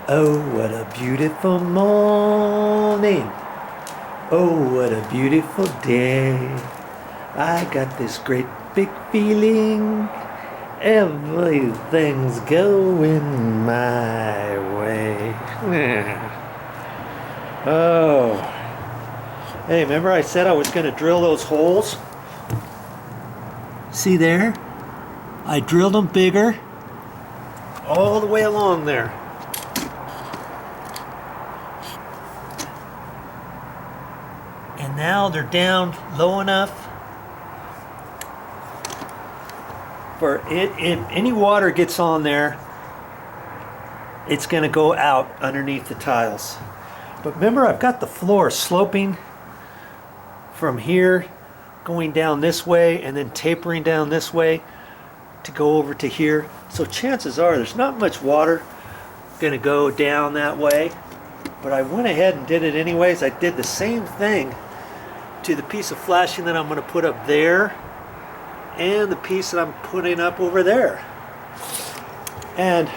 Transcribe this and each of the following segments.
Oh, what a beautiful morning. Oh, what a beautiful day. I got this great big feeling. Everything's going my way. Oh. Hey, remember I said I was going to drill those holes? See there? I drilled them bigger all the way along there. And now they're down low enough for it. If any water gets on there, it's going to go out underneath the tiles. But remember, I've got the floor sloping from here, going down this way, and then tapering down this way to go over to here. So chances are there's not much water going to go down that way. But I went ahead and did it anyways. I did the same thing to the piece of flashing that I'm going to put up there and the piece that I'm putting up over there. And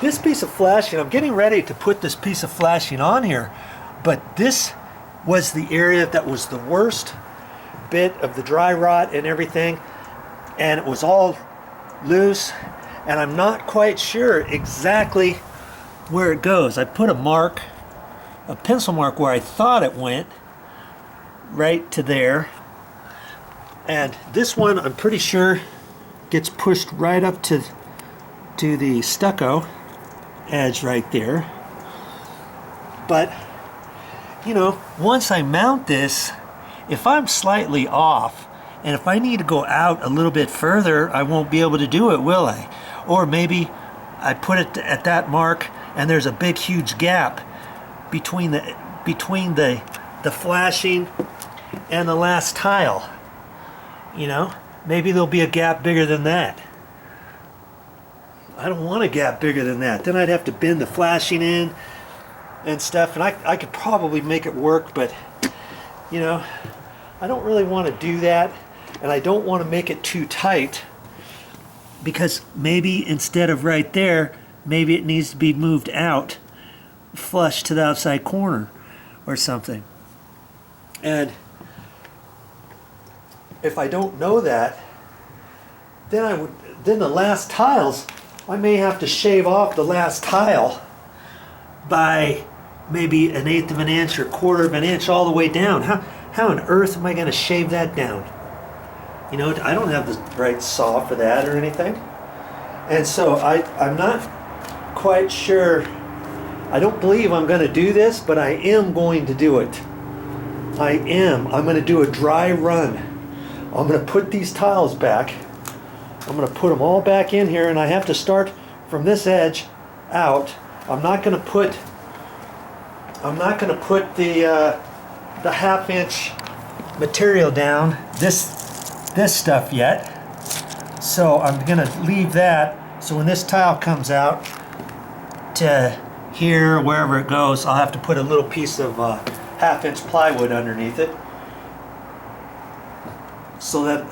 this piece of flashing, I'm getting ready to put this piece of flashing on here, but this was the area that was the worst bit of the dry rot and everything, and it was all loose, and I'm not quite sure exactly where it goes. I put a mark, a pencil mark where I thought it went, right to there, and this one I'm pretty sure gets pushed right up to the stucco edge right there. But you know, once I mount this, if I'm slightly off and if I need to go out a little bit further, I won't be able to do it, will I? Or maybe I put it at that mark and there's a big huge gap between the flashing and the last tile. You know, maybe there'll be a gap bigger than that. I don't want a gap bigger than that. Then I'd have to bend the flashing in and stuff, and I could probably make it work, but you know, I don't really want to do that, and I don't want to make it too tight, because maybe instead of right there, maybe it needs to be moved out flush to the outside corner or something. And if I don't know that, then the last tiles, I may have to shave off the last tile by maybe 1/8 of an inch or 1/4 of an inch all the way down. How on earth am I going to shave that down? You know, I don't have the right saw for that or anything. And so I'm not quite sure. I don't believe I'm going to do this, but I am going to do it. I'm going to do a dry run. I'm going to put these tiles back. I'm going to put them all back in here, and I have to start from this edge out. I'm not going to put the 1/2 inch material down, this stuff yet. So I'm going to leave that, so when this tile comes out to here, wherever it goes, I'll have to put a little piece of 1/2 inch plywood underneath it, so that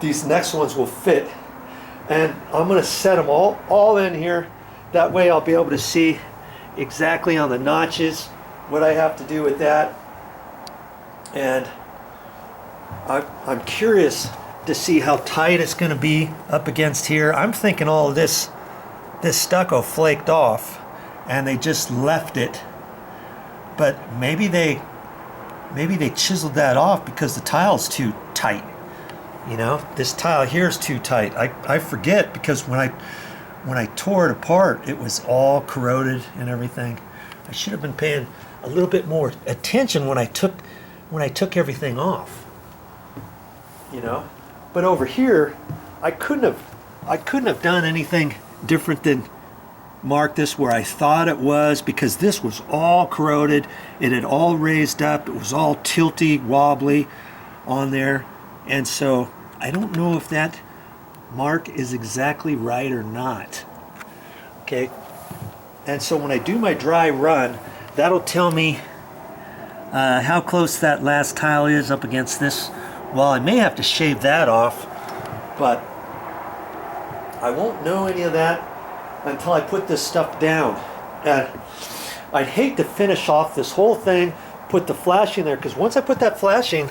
these next ones will fit. And I'm going to set them all in here. That way I'll be able to see exactly on the notches what I have to do with that. And I'm curious to see how tight it's going to be up against here. I'm thinking all of this stucco flaked off and they just left it. But maybe they chiseled that off because the tile's too tight. You know, this tile here is too tight. I forget, because when I tore it apart, it was all corroded and everything. I should have been paying a little bit more attention when I took everything off. You know, but over here, I couldn't have done anything different than mark this where I thought it was, because this was all corroded. It had all raised up. It was all tilty, wobbly on there, and so I don't know if that mark is exactly right or not. Okay, and so when I do my dry run, that'll tell me how close that last tile is up against this. Well, I may have to shave that off, but I won't know any of that until I put this stuff down. And I'd hate to finish off this whole thing, put the flashing there, because once I put that flashing,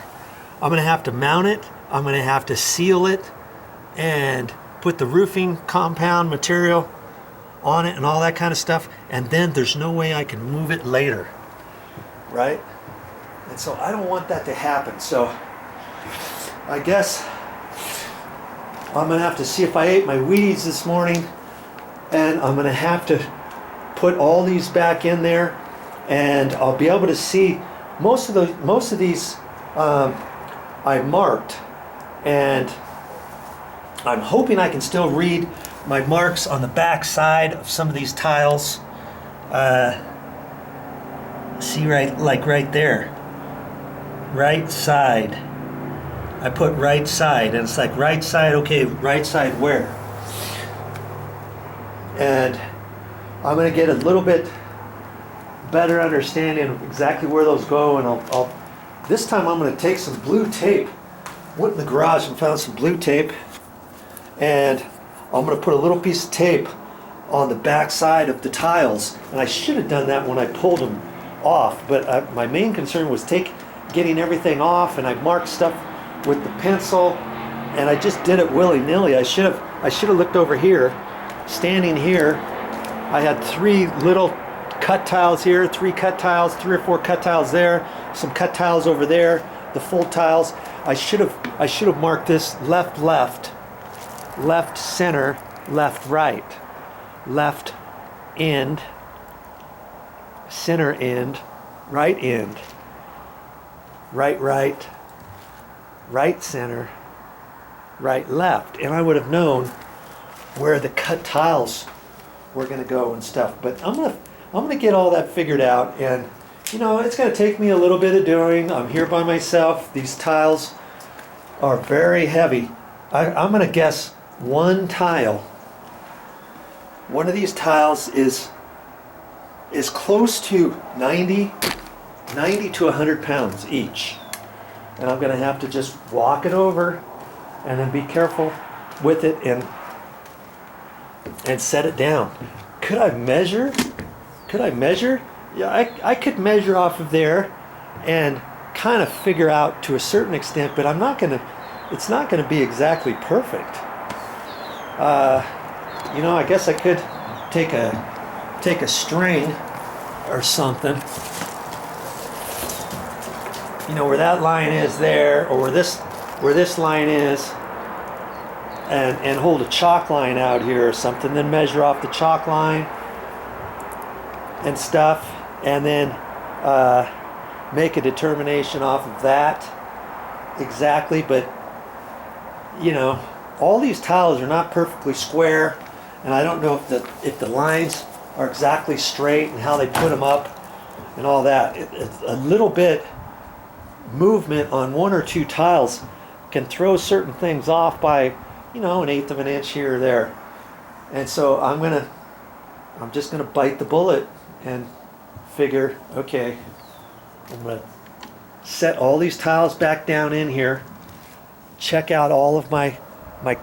I'm going to have to mount it, I'm going to have to seal it, and put the roofing compound material on it and all that kind of stuff, and then there's no way I can move it later, right? And so I don't want that to happen. So I guess I'm going to have to see if I ate my Wheaties this morning, and I'm going to have to put all these back in there, and I'll be able to see most of these I marked, and I'm hoping I can still read my marks on the back side of some of these tiles. See, right there, right side. I put right side, and it's like right side, okay, right side where? And I'm going to get a little bit better understanding of exactly where those go, and I'll this time I'm going to take some blue tape. Went in the garage and found some blue tape, and I'm going to put a little piece of tape on the back side of the tiles, and I should have done that when I pulled them off, but my main concern was getting everything off, and I marked stuff with the pencil, and I just did it willy-nilly. I should have looked over here. Standing here, I had 3 little cut tiles here, 3 cut tiles, 3 or 4 cut tiles there, some cut tiles over there, the full tiles. I should have marked this left, left center, left right, left end, center end, right end, right right, right center, right left, and I would have known where the cut tiles were going to go and stuff. But I'm gonna get all that figured out, and you know, it's going to take me a little bit of doing. I'm here by myself. These tiles are very heavy. I'm going to guess one of these tiles is close to 90 to 100 pounds each, and I'm going to have to just walk it over and then be careful with it and set it down. Could I measure? Yeah, I could measure off of there and kind of figure out to a certain extent, but it's not gonna be exactly perfect. You know, I guess I could take a string or something, you know, where that line is there, or where this line is, and hold a chalk line out here or something, then measure off the chalk line and stuff, and then make a determination off of that exactly. But you know, all these tiles are not perfectly square, and I don't know if the lines are exactly straight and how they put them up and all that. It's a little bit movement on 1 or 2 tiles can throw certain things off by, you know, 1/8 of an inch here or there. And so I'm just gonna bite the bullet and figure, okay, I'm gonna set all these tiles back down in here, check out all of my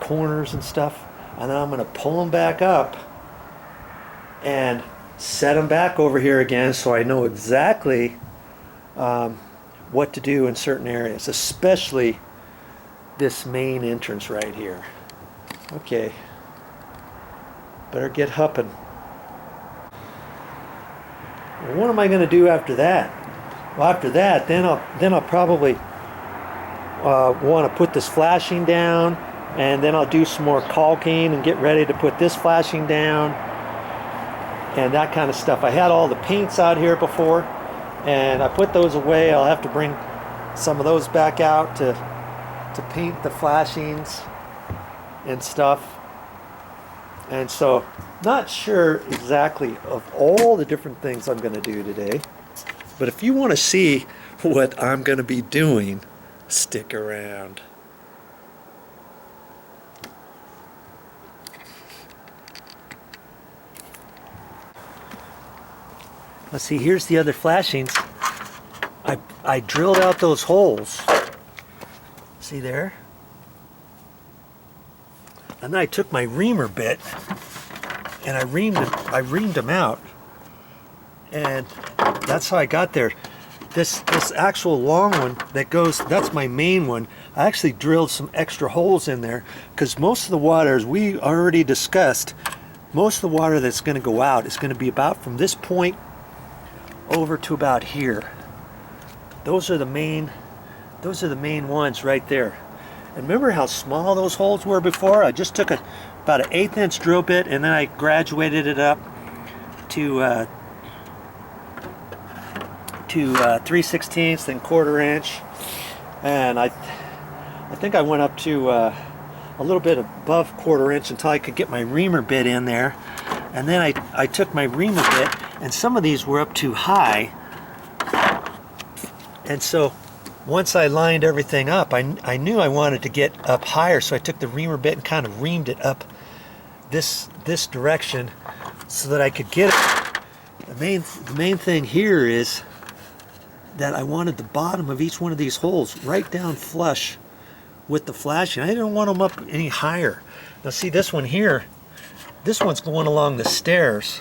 corners and stuff, and then I'm gonna pull them back up and set them back over here again, so I know exactly what to do in certain areas, especially this main entrance right here. Okay, better get hupping. Well, what am I going to do after that? Well, after that, then I'll probably want to put this flashing down, and then I'll do some more caulking and get ready to put this flashing down and that kind of stuff. I had all the paints out here before, and I put those away. I'll have to bring some of those back out to paint the flashings and stuff. And so, not sure exactly of all the different things I'm going to do today, but if you want to see what I'm going to be doing, stick around. Let's see, here's the other flashings. I drilled out those holes. See there? And then I took my reamer bit and I reamed them out And that's how I got there. This actual long one that goes, that's my main one. I actually drilled some extra holes in there because most of the water, as we already discussed, most of the water that's going to go out is going to be about from this point over to about here. Those are the main ones right there. And remember how small those holes were before? I just took about an 1/8 inch drill bit and then I graduated it up to 3/16, then 1/4 inch, and I think I went up to a little bit above 1/4 inch until I could get my reamer bit in there. And then I took my reamer bit, and some of these were up too high, and so once I lined everything up, I knew I wanted to get up higher, so I took the reamer bit and kind of reamed it up this direction so that I could get it. The main thing here is that I wanted the bottom of each one of these holes right down flush with the flashing. I didn't want them up any higher. Now see this one here, this one's going along the stairs,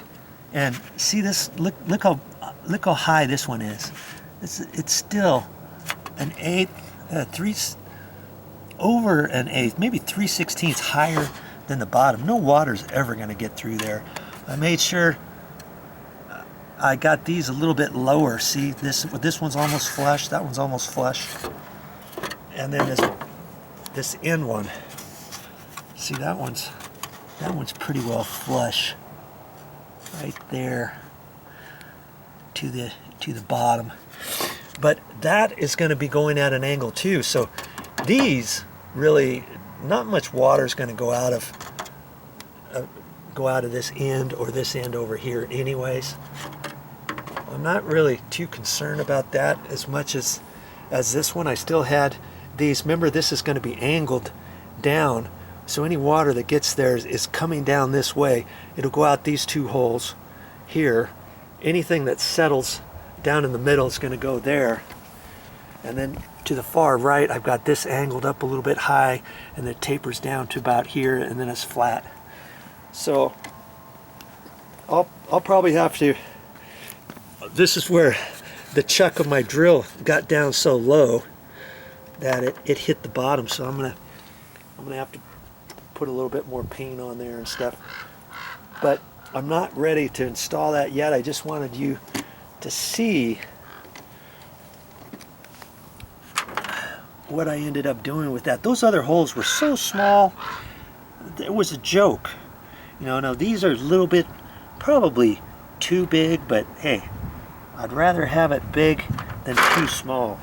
and see this, look how high this one is. It's still an 1/8, over an 1/8, maybe 3/16 higher than the bottom. No water's ever going to get through there. I made sure I got these a little bit lower. See, this one's almost flush, that one's almost flush, and then this end one. See, that one's pretty well flush, right there to the bottom. But that is going to be going at an angle too. So these really, not much water is going to go out of this end or this end over here anyways. I'm not really too concerned about that as much as this one. I still had these, remember this is going to be angled down, so any water that gets there is coming down this way. It'll go out these two holes here. Anything that settles down in the middle is going to go there. And then to the far right, I've got this angled up a little bit high, and it tapers down to about here, and then it's flat. So I'll probably have to, this is where the chuck of my drill got down so low that it hit the bottom, so I'm gonna have to put a little bit more paint on there and stuff. But I'm not ready to install that yet. I just wanted you to see what I ended up doing with that. Those other holes were so small, it was a joke. You know, now these are a little bit, probably too big, but hey, I'd rather have it big than too small.